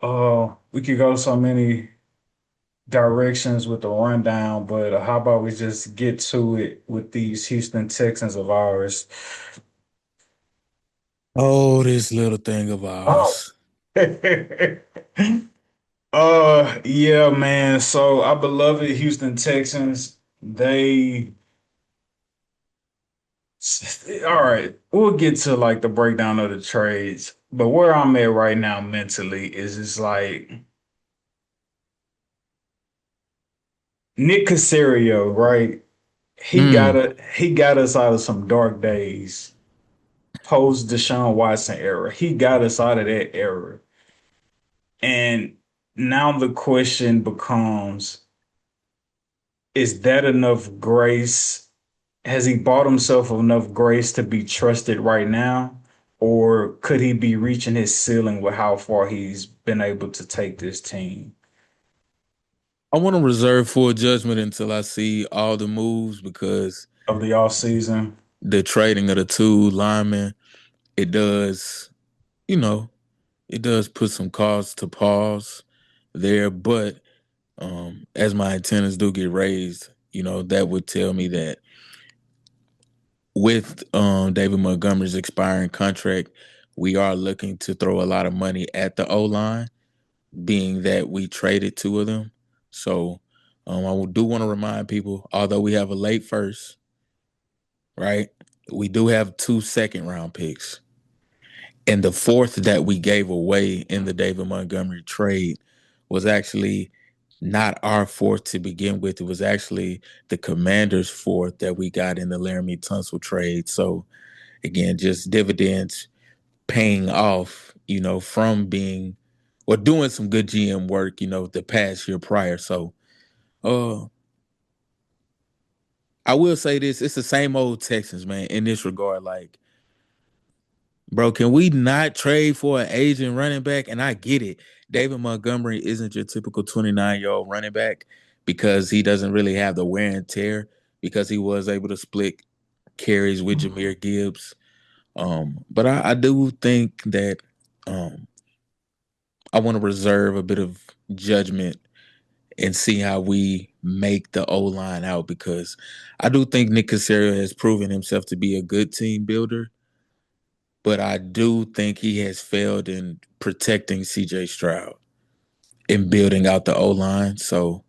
We could go so many directions with the rundown, but how about we just get to it with these Houston Texans of ours? Oh, this little thing of Oh. ours. Yeah, man. So our beloved Houston Texans, they all right, we'll get to like the breakdown of the trades, but where I'm at right now mentally is it's like Nick Casario, right? Mm. He got us out of some dark days, post Deshaun Watson era. He got us out of that era. And now the question becomes, is that enough grace? Has he bought himself enough grace to be trusted right now? Or could he be reaching his ceiling with how far he's been able to take this team I want to reserve full judgment until I see all the moves because of the offseason? the trading of the two linemen, it does, you know, it does put some cause to pause there. But as my antennas do get raised, that would tell me that with David Montgomery's expiring contract, we are looking to throw a lot of money at the O line, being that we traded two of them. So I do want to remind people, although we have a late first, right? We do have two second round picks. And the fourth that we gave away in the David Montgomery trade was actually not our fourth to begin with. It was actually the Commanders' fourth that we got in the Laramie Tunsil trade. So again, just dividends paying off, from being or doing some good GM work, the past year prior. So uh I will say this, it's the same old Texans, man, in this regard. Like, bro, can we not trade for an aging running back? And I get it. David Montgomery isn't your typical 29-year-old running back because he doesn't really have the wear and tear because he was able to split carries with Jameer Gibbs. But I do think that um I want to reserve a bit of judgment and see how we make the O line out because I do think Nick Casario has proven himself to be a good team builder, but I do think he has failed in protecting CJ Stroud and building out the O line. So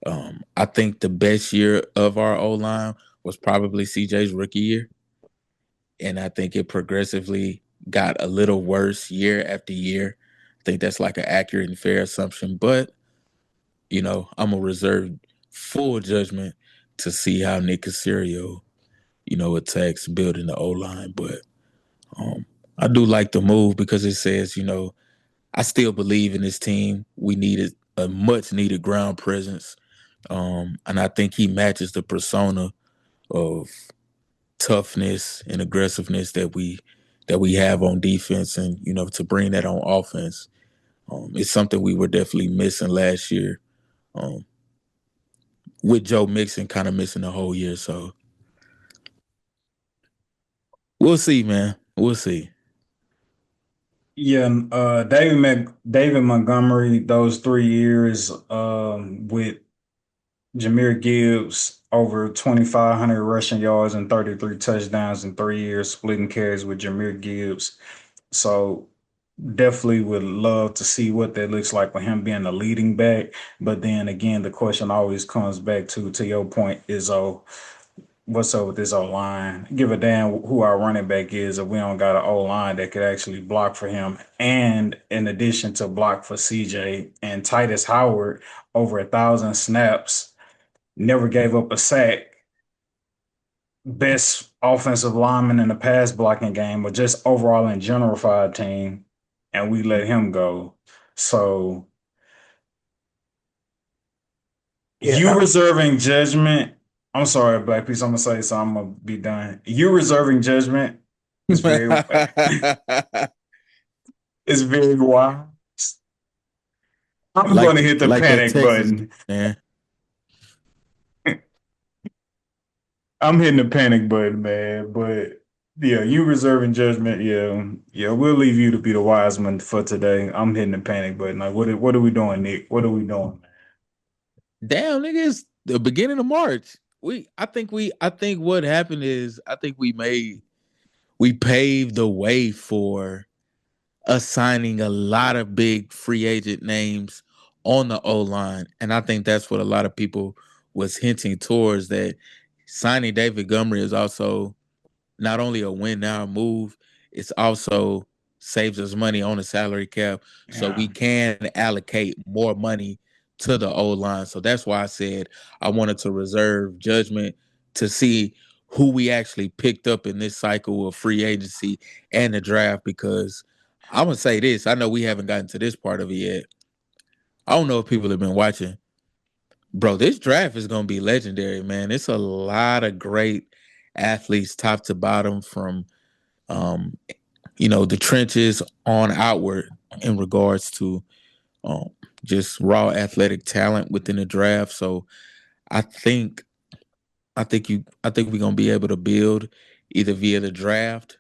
I think the best year of our O line was probably CJ's rookie year. And I think it progressively got a little worse year after year. I think that's like an accurate and fair assumption. But I'm gonna reserve full judgment to see how Nick Casario, attacks building the O line. But um, I do like the move because it says, I still believe in this team. We needed a much needed ground presence. And I think he matches the persona of toughness and aggressiveness that we have on defense, and to bring that on offense, it's something we were definitely missing last year. Um, with Joe Mixon kind of missing the whole year. So we'll see, man. We'll see. Yeah, David Montgomery, those 3 years with Jameer Gibbs over 2,500 rushing yards and 33 touchdowns in 3 years, splitting carries with Jameer Gibbs. So definitely would love to see what that looks like with him being a leading back. But then again, the question always comes back to your point is, oh, what's up with this O line? Give a damn who our running back is if we don't got an O line that could actually block for him. And in addition to block for CJ and Titus Howard, over 1,000 snaps, never gave up a sack. Best offensive lineman in the pass blocking game, but just overall in general for our team, and we let him go. So you Yeah. reserving judgment. I'm sorry, Black Peace. I'm gonna say so. I'm gonna be done. You reserving judgment is very is very wise. I'm like gonna hit the like that panic Texas button. man. I'm hitting the panic button, man. But Yeah, you reserving judgment. Yeah, yeah. We'll leave you to be the wise one for today. I'm hitting the panic button. Like, what are we doing, Nick? What are we doing? Damn, nigga, it's the beginning of March. I think what happened is I think we paved the way for assigning a lot of big free agent names on the O line. And I think that's what a lot of people was hinting towards, that signing David Montgomery is also not only a win now move, it's also saves us money on the salary cap. So Yeah, we can allocate more money to the O line. So that's why I said I wanted to reserve judgment to see who we actually picked up in this cycle of free agency and the draft, because I'm gonna say this. I know we haven't gotten to this part of it yet. I don't know if people have been watching. Bro, this draft is gonna be legendary, man. It's a lot of great athletes top to bottom, from um, the trenches on outward, in regards to um, just raw athletic talent within the draft. So I think I think we're gonna be able to build either via the draft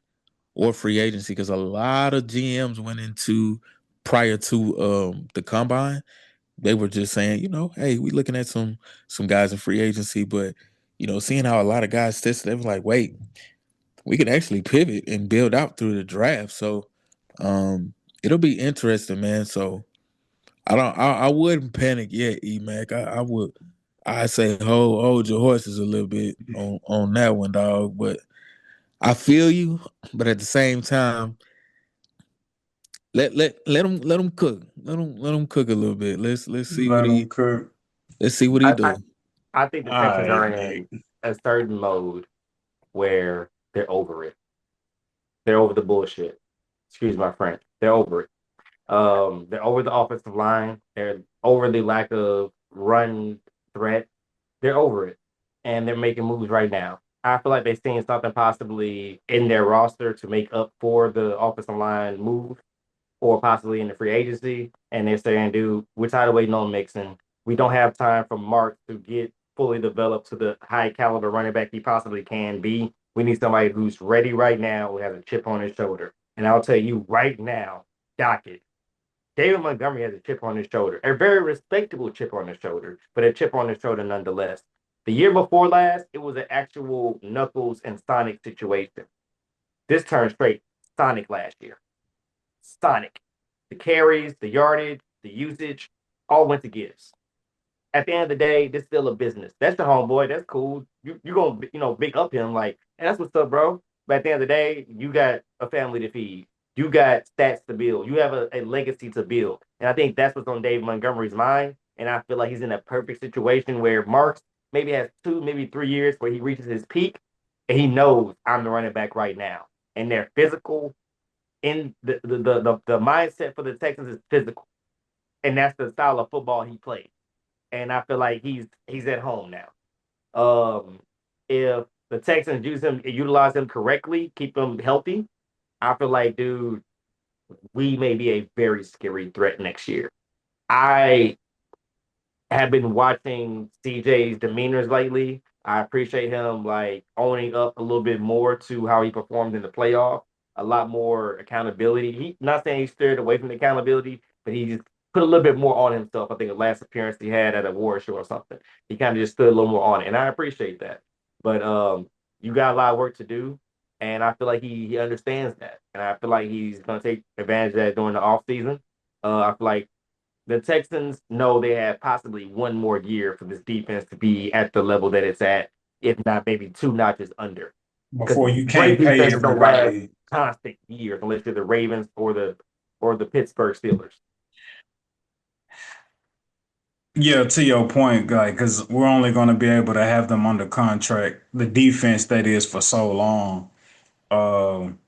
or free agency, because a lot of GMs went into prior to the combine. They were just saying, hey, we looking at some guys in free agency, but seeing how a lot of guys tested, they was like, wait, we can actually pivot and build out through the draft. So um it'll be interesting, man. So I wouldn't panic yet, Emac. I say hold your horses a little bit on that one, dog. But I feel you, but at the same time, let him cook. Let him cook a little bit. Let's see what let them he cook. let's see what he I, I, do. I think the All Texans right, are Nick. in a certain mode where they're over it. They're over the bullshit. Excuse my French. They're over it. They're over the offensive line. They're over the lack of run threat. They're over it, and they're making moves right now. I feel like they're seeing something possibly in their roster to make up for the offensive line move, or possibly in the free agency. And they're saying, dude, we're tired of waiting on Mixon. We don't have time for Mark to get fully developed to the high caliber running back he possibly can be. We need somebody who's ready right now, who has a chip on his shoulder. And I'll tell you right now, dock it. David Montgomery has a chip on his shoulder, a very respectable chip on his shoulder, but a chip on his shoulder nonetheless. The year before last, it was an actual Knuckles and Sonic situation. This turned straight Sonic last year. Sonic. The carries, the yardage, the usage, all went to Gibbs. At the end of the day, this is still a business. That's the homeboy. That's cool. You gonna big up him like, and that's what's up, bro. But at the end of the day, you got a family to feed. You got stats to build. You have a legacy to build. And I think that's what's on Dave Montgomery's mind. And I feel like he's in a perfect situation where Marks maybe has 2, maybe 3 years where he reaches his peak, and he knows I'm the running back right now. And they're physical, in the mindset for the Texans is physical, and that's the style of football he plays. And I feel like he's at home now. If the Texans utilize him correctly, keep him healthy, I feel like, dude, we may be a very scary threat next year. I have been watching CJ's demeanors lately. I appreciate him like owning up a little bit more to how he performed in the playoff. A lot more accountability. He not saying he steered away from the accountability, but he just put a little bit more on himself. I think the last appearance he had at a war show or something, he kind of just stood a little more on it, and I appreciate that. But you got a lot of work to do, and I feel like he understands that, and I feel like he's going to take advantage of that during the off season. I feel like the Texans know they have possibly one more year for this defense to be at the level that it's at, if not maybe two notches under. Because Before you great can't pay defenses don't last everybody. constant years unless you're the Ravens or the Pittsburgh Steelers. Yeah, to your point, guy, because we're only going to be able to have them under contract, the defense that is for so long. Um,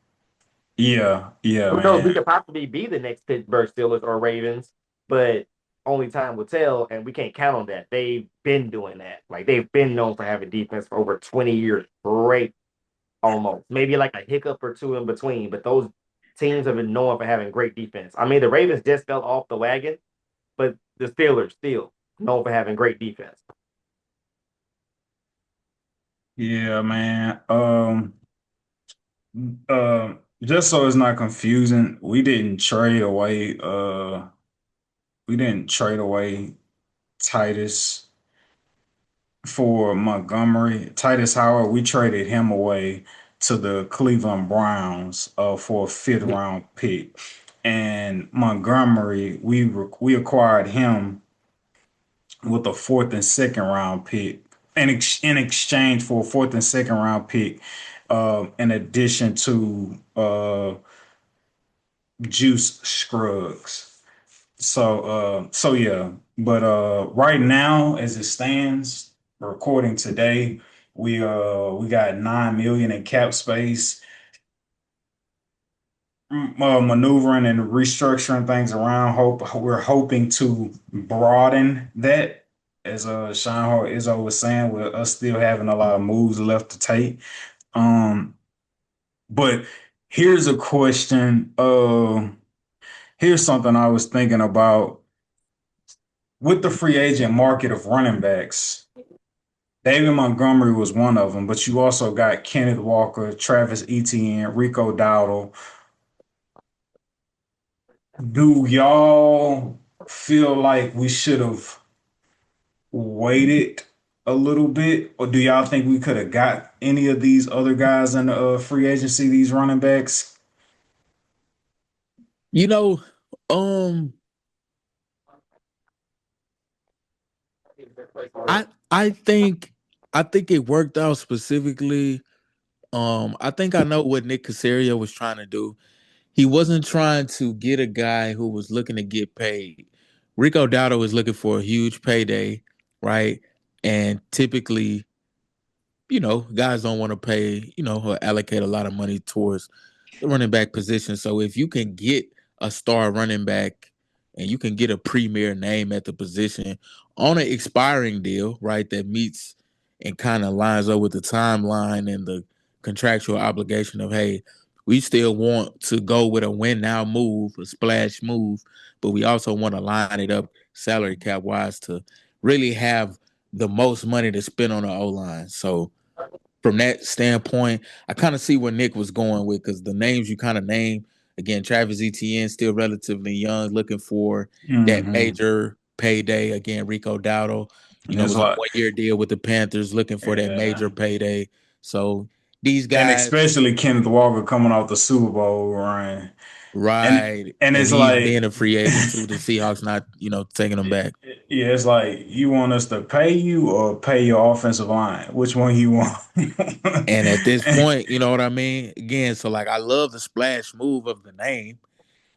yeah, yeah, Who knows? We man. could possibly be the next Pittsburgh Steelers or Ravens, but only time will tell, and we can't count on that. They've been doing that. Like they've been known for having defense for over 20 years straight, almost. Maybe like a hiccup or two in between, but those teams have been known for having great defense. I mean, the Ravens just fell off the wagon, but the Steelers still known for having great defense. Yeah, man. just so it's not confusing, we didn't trade away Titus for Montgomery. Titus Howard, we traded him away to the Cleveland Browns for a fifth round pick. And Montgomery, we acquired him with a fourth and second round pick in exchange for a fourth and second round pick, in addition to Juice Scruggs. So yeah, but right now, as it stands, recording today, we got 9 million in cap space, maneuvering and restructuring things around. We're hoping to broaden that, as Sean Izzo was saying, with us still having a lot of moves left to take. Um, but here's a question. Here's something I was thinking about with the free agent market of running backs. David Montgomery was one of them, but you also got Kenneth Walker, Travis Etienne, Rico Dowdle. Do y'all feel like we should have waited a little bit, or do y'all think we could have got any of these other guys in the free agency, these running backs? You know, um, I I think I think it worked out specifically. I think I know what Nick Casario was trying to do. He wasn't trying to get a guy who was looking to get paid. Rico Dowdle was looking for a huge payday, right? And typically, guys don't want to pay, or allocate a lot of money towards the running back position. So if you can get a star running back and you can get a premier name at the position on an expiring deal, right, that meets and kind of lines up with the timeline and the contractual obligation of, hey, we still want to go with a win now move, a splash move, but we also want to line it up salary cap wise to really have the most money to spend on the O line. So from that standpoint, I kind of see where Nick was going with, because the names you kind of name, again, Travis Etienne still relatively young, looking for that Hmm. major payday. Again, Rico Dowdle, It's was on a like, 1 year deal with the Panthers, looking for that yeah. major payday. So these And guys, especially Kenneth Walker coming off the Super Bowl run. And right, and and it's he's like being a free agent too. The Seahawks not, taking him back. yeah, it's like you want us to pay you or pay your offensive line. Which one you want? And at this point, you know what I mean? Again, so like I love the splash move of the name.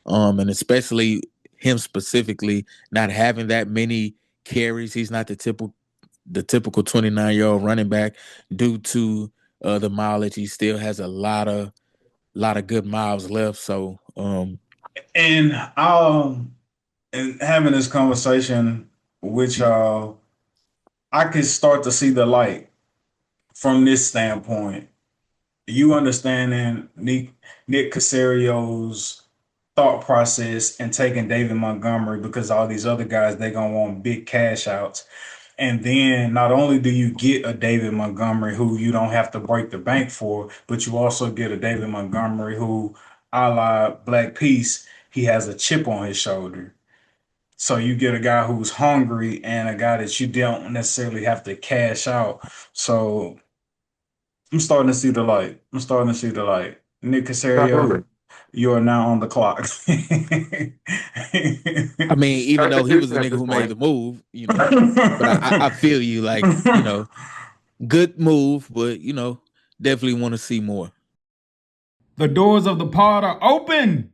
And especially him specifically not having that many carries. He's not the typical 29-year-old running back due to the mileage. He still has a lot of good miles left. So And and having this conversation with y'all, I can start to see the light from this standpoint. You understanding Nick Casario's thought process and taking David Montgomery because all these other guys they gonna want big cash outs. And then not only do you get a David Montgomery who you don't have to break the bank for, but you also get a David Montgomery who, a la Black Peace, he has a chip on his shoulder. So you get a guy who's hungry and a guy that you don't necessarily have to cash out. So I'm starting to see the light. I'm starting to see the light. Nick Casario, Absolutely. you are now on the clock. I mean, even though he was the At nigga this who made point. the move, but I feel you, like, good move, but definitely want to see more. The doors of the pod are open.